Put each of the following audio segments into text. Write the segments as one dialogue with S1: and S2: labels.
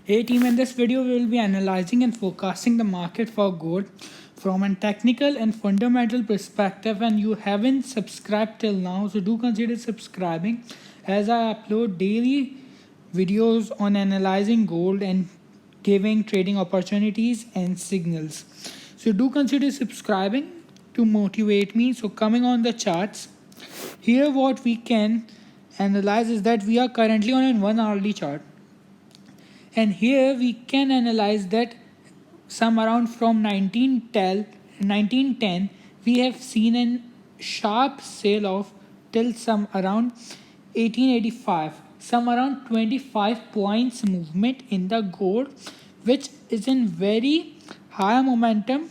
S1: Hey team, in this video we will be analyzing and forecasting the market for gold from a technical and fundamental perspective. And you haven't subscribed till now, so do consider subscribing as I upload daily videos on analyzing gold and giving trading opportunities and signals. So do consider subscribing to motivate me. So coming on the charts, here what we can analyze is that we are currently on a 1 hourly chart, and here we can analyze that some around from 1910 we have seen a sharp sell off till some around 1885, some around 25 points movement in the gold, which is in very high momentum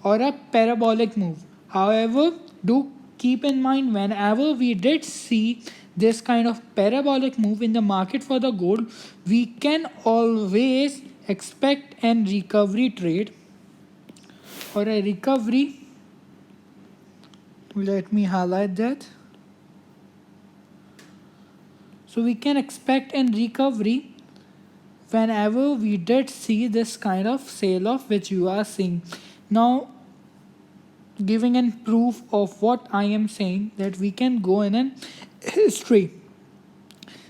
S1: or a parabolic move. However, do keep in mind whenever we did see this kind of parabolic move in the market for the gold, we can always expect an recovery trade or a recovery. Let me highlight that. So we can expect an recovery whenever we did see this kind of sale off which you are seeing. Now, giving an proof of what I am saying, that we can go in an history.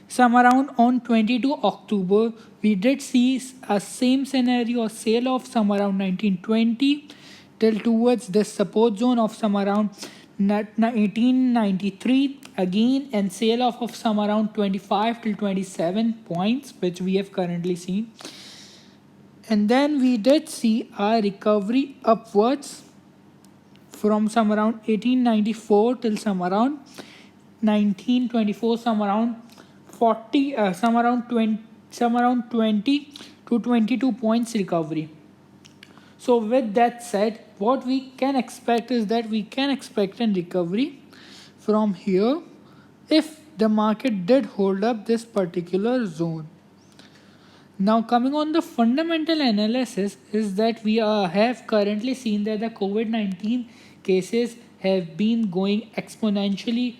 S1: Some around on 22 October, we did see a same scenario, a sale of some around 1920 till towards the support zone of some around 1893 again, and sale off of some around 25 till 27 points, which we have currently seen. And then we did see a recovery upwards from some around 1894 till some around 1924, some around 40, some around 20 to 22 points recovery. So with that said, what we can expect is that we can expect a recovery from here if the market did hold up this particular zone. Now coming on the fundamental analysis is that we have currently seen that the COVID-19 cases have been going exponentially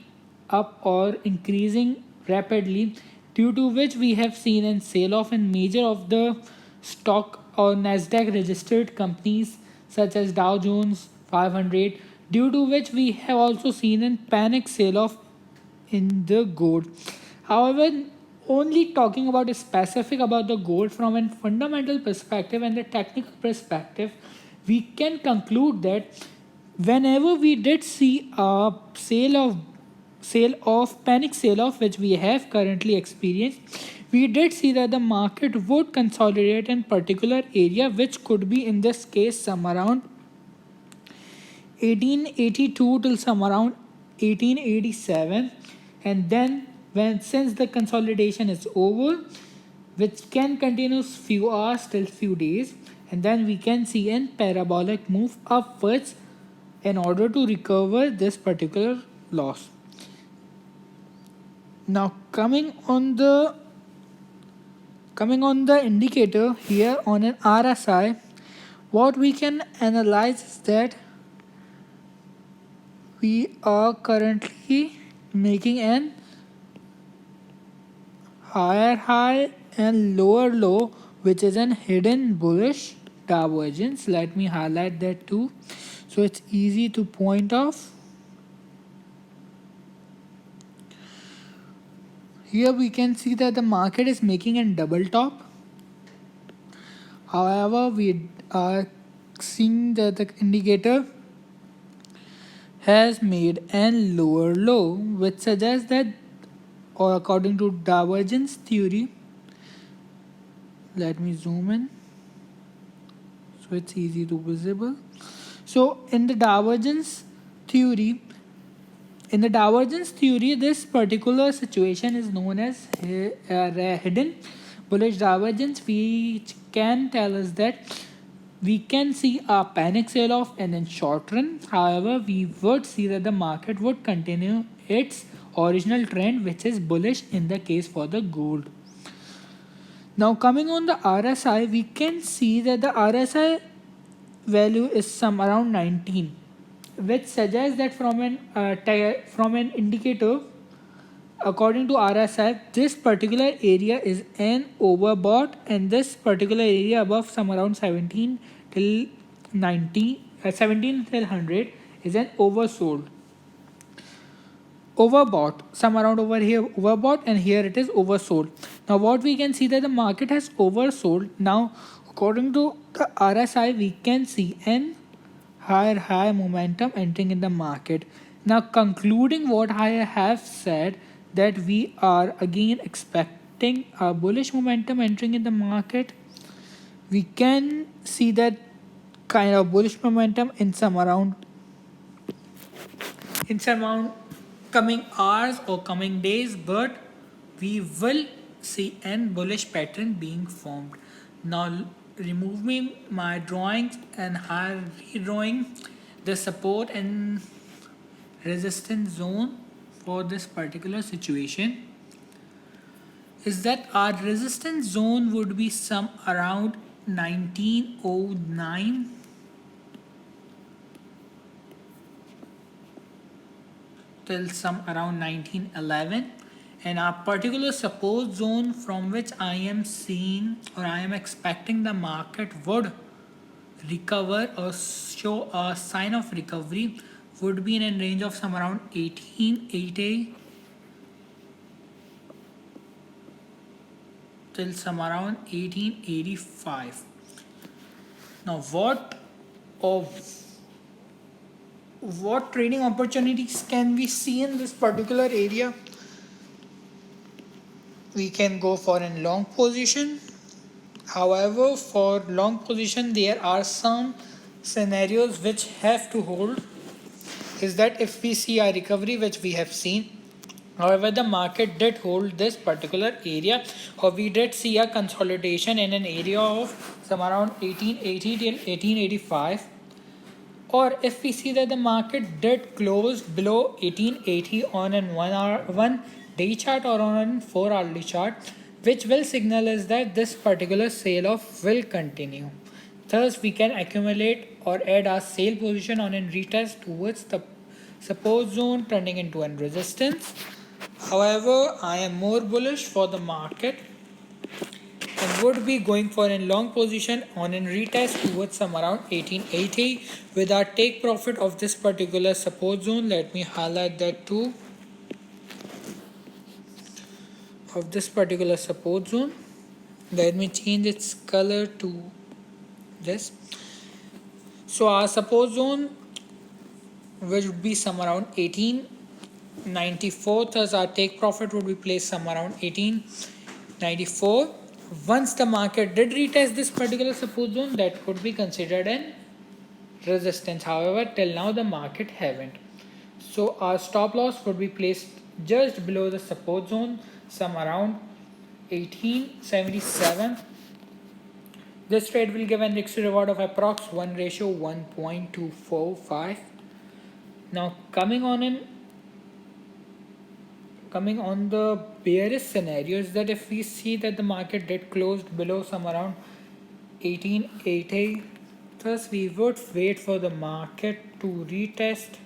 S1: up or increasing rapidly, due to which we have seen a sale off in major of the stock or Nasdaq registered companies such as Dow Jones 500, due to which we have also seen a panic sale off in the gold. However, only talking about specific about the gold from a fundamental perspective and the technical perspective, we can conclude that whenever we did see a sale of panic sale off which we have currently experienced, we did see that the market would consolidate in particular area, which could be in this case some around 1882 till some around 1887, and then since the consolidation is over, which can continue few hours till few days, and then we can see a parabolic move upwards in order to recover this particular loss. Now coming on the indicator here on an RSI, what we can analyze is that we are currently making an higher high and lower low, which is an hidden bullish divergence. Let me highlight that too, so it's easy to point off. Here we can see that the market is making a double top. However, we are seeing that the indicator has made a lower low, which suggests that, or according to divergence theory, let me zoom in so it's easy to visible. So in the divergence theory, this particular situation is known as hidden bullish divergence, which can tell us that we can see a panic sell off and in short run. However, we would see that the market would continue its original trend, which is bullish in the case for the gold. Now coming on the RSI, we can see that the RSI value is some around 19, which suggests that from an indicator according to RSI, this particular area is an overbought, and this particular area above some around 17 till 90, 17 till 100 is an oversold. Overbought, some around over here overbought, and here it is oversold. Now what we can see that the market has oversold. Now according to the RSI, we can see an higher high momentum entering in the market. Now concluding what I have said, that we are again expecting a bullish momentum entering in the market. We can see that kind of bullish momentum in some coming hours or coming days, but we will see an bullish pattern being formed. Now removing my drawings and redrawing the support and resistance zone for this particular situation is that our resistance zone would be some around 1909 till some around 1911, and our particular support zone from which I am seeing or I am expecting the market would recover or show a sign of recovery would be in a range of some around 1880 till some around 1885. Now what trading opportunities can we see in this particular area? We can go for a long position. However, for long position there are some scenarios which have to hold, is that if we see a recovery which we have seen, however the market did hold this particular area, or we did see a consolidation in an area of some around 1880 till 1885, or if we see that the market did close below 1880 on an 1 day chart or on a 4-hourly chart, which will signal us that this particular sale off will continue. Thus we can accumulate or add our sale position on a retest towards the support zone turning into a resistance. However, I am more bullish for the market and would be going for a long position on a retest towards some around 1880 with our take profit of this particular support zone. Let me highlight that too, of this particular support zone. Let me change its color to this. So our support zone would be some around 1894, thus our take profit would be placed some around 1894. Once the market did retest this particular support zone, that could be considered an resistance. However, till now the market haven't. So our stop loss would be placed just below the support zone, some around 1877. This trade will give an risk to reward of approx 1:1.245. Now coming on the bearish scenario is that if we see that the market did closed below some around 1880, thus we would wait for the market to retest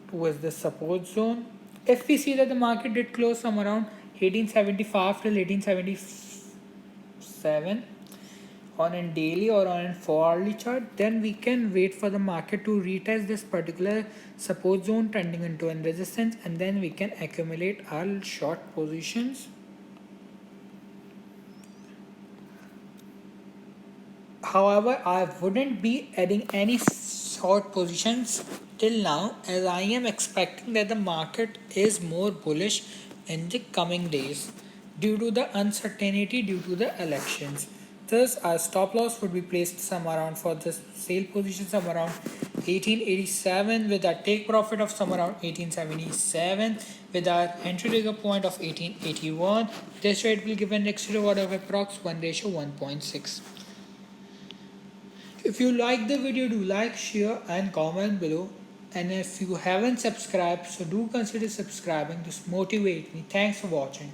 S1: towards the support zone. If we see that the market did close some around 1875 till 1877 on a daily or on a 4-hourly chart, then we can wait for the market to retest this particular support zone turning into a resistance, and then we can accumulate our short positions. However, I wouldn't be adding any short positions till now, as I am expecting that the market is more bullish in the coming days due to the uncertainty due to the elections. Thus our stop loss would be placed some around for this sale position some around 1887 with a take profit of some around 1877 with our entry trigger point of 1881. This trade will give an extra reward of approx 1:1.6. If you like the video, do like, share and comment below. And if you haven't subscribed, so do consider subscribing to motivate me. Thanks for watching.